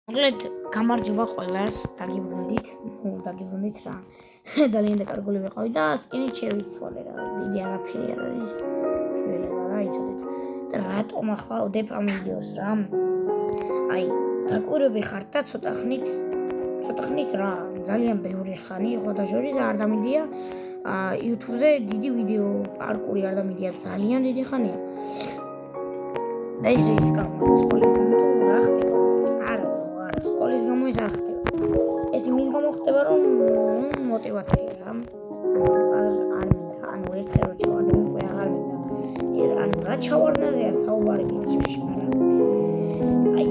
მოკლედ გამარჯობა ყველას, დაგიბრუნდით რა. ძალიან დაკარგული ვიყავი და სკინით შევიცვალე რა. დიდი არაფერი არ არის. შეიძლება რა იცოდეთ. და რატომ ახლა ვდებ ამ ვიდეოს რა? აი, დაკვირვები ხართ და ცოტა ხნით რა, ძალიან ბევრი ხანი იყო და შორის არ დამიდია YouTube-ზე დიდი ვიდეო პარკური არ დამიდია ძალიან დიდი ხანია. და ის სკოლის გამო რა ხდება? სკოლის გამო ის არ ხდება. ეს იმის გამო ხდება, რომ мотивация რა. ანუ ერთხელ რო ჩავარდე უკვე აღარ მინდა. ანუ რა ჩავარდნაზეა საუბარი პრინციპში, მაგრამ აი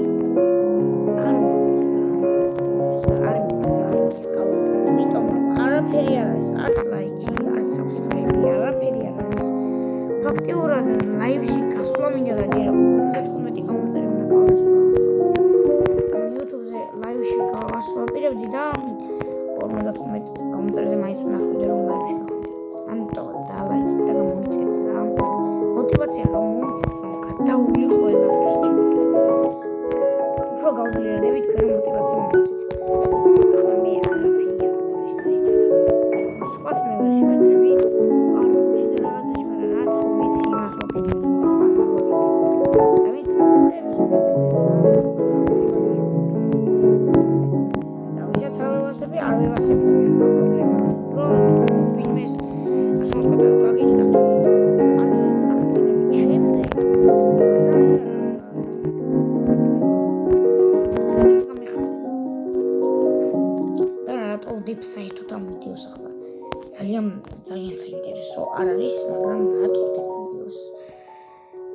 არაფერი არ არის, არც ლაიქი, არც subscribe-ი, არაფერი არ არის. ფაქტიურად ლაივში გასვლა მინდა და ჯერ 15 გამომწერი უნდა გავუსწრო. YouTube-ზე ლაივში გავასვაპირებდი და 15 გამომწერიზე მაინც ვნახავდი რომ ლაივში ხარ. ამიტომაც დალაიქეთ და გამოიწერეთ რა. мотивация რომ მომიცეთ რომ გადაული ყველა ხერში. უფრო გავძლიერდებით თქვენ мотивация მომიცეთ. ახლა მე არაფერი არ ვიცი. სხვას მე ვერ შევეძლებდი. არ ვიცი რაღაცაში, მაგრამ რაც ვიცი იმას ვაკეთებ. და ვიცი არ ვევასები პრობლემა რომ ვინმეს ასე ვთქვათ გაგიჩნდა ჩემზე და რატო ვდებ საერთოდ ვიდეოს ახლა ძალიან საინტერესო არ არის მაგრამ რატო ვდებ ვიდეოს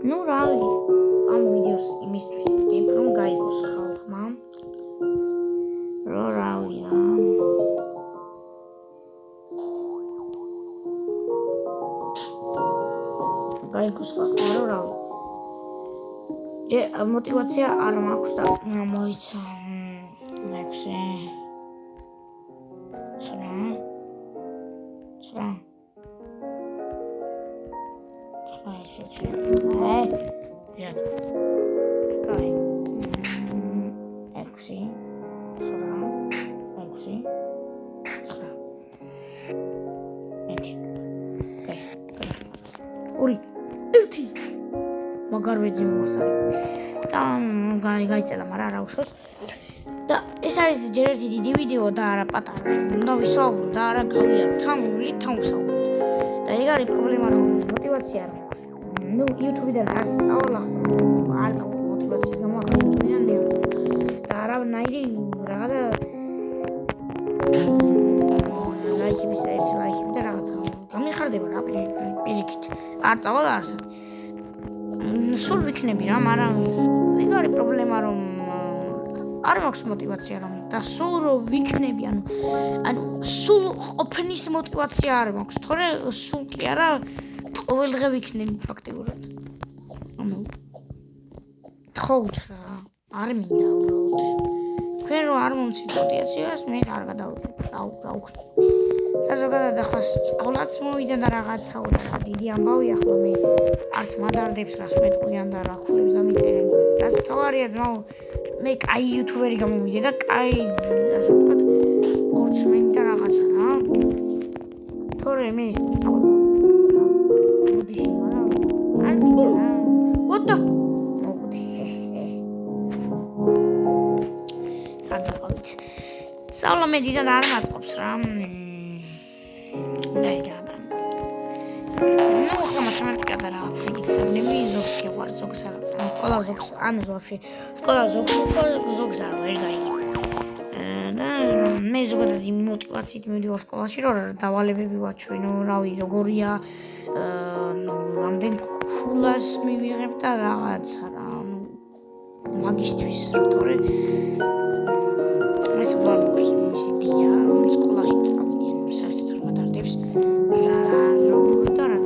ნუ რავი ამ ვიდეოს იმისთვის ვდებ რომ გაიგოს ხალხმა რავი რა გაიგოს ხალხმა რომ რავი мотивация არ მაქვს და მოიცა მექსე მაგარ ვეძი მოსარე და გაიწელა, მაგრამ არა უშავს და ეს არის ჯერ ერთი დიდი ვიდეო და არა პატარა უნდა ვისაუბრო და არა გავიარო თან ვსაუბროთ და ეგ არის პრობლემა რომ мотивация არ მაქვს ნუ YouTube-დან არ სწავლა არ წავ мотивациის გამო ახლა YouTube-დან მე არ წავ და არანაირი რაღაცა ლაიქების ერთი ლაიქები და რაღაცა გამიხარდება რა პირიქით არ წავა და არსად სულ ვიქნები რა, მაგრამ ეგ არის პრობლემა რომ არ მაქვს мотивация რომ და სულ რო ვიქნები, ანუ სულ ყოფნის мотивация არ მაქვს, თორე სულ კი არა ყოველდღე ვიქნები ფაქტიურად. ანუ თხოვთ რა, არ მინდა უბრალოდ. თქვენ რო არ მომცით мотивაციას, მე არ გადავიდეთ, რა უქნები. და ზოგადად ახლა სწავლაც მოვიდა და რაღაცა და დიდი ამბავი ახლა მე არც მადარდებს რას მეტყვიან და რა ხულებს დამიწერენ რაც თავარია ძმაო მე კაი იუთუბერი გამომიდე და კაი ასე ვთქვათ სპორტსმენი და რაღაცა რა თორე მე სწავლა მოდი მაგრამ არ მინდა რა ვოდა მოდი გადავიდეთ სწავლა მე დიდად არ მაწყობს რა მათემატიკა და რაღაც ეგეცნები ზოგს გიყვარს ზოგს არ ყველა ზოგს ან ზოგში სკოლა ზოგს არ ვერ გაიგო და მე ზოგადად იმ мотивაციით მივიდივარ სკოლაში რომ დავალებები ვაჩვენო რავი როგორია რამდენ ქულას მივიღებ და რაღაცა რა მაგისტვის თორე ეს პლანობს ის იდეა რომ სკოლაში წავიდიან საერთოდ არ მადარდებს რა როგორ და რა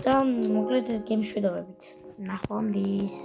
და მოკლედ გემ შვიდობებით. ნახვამდის.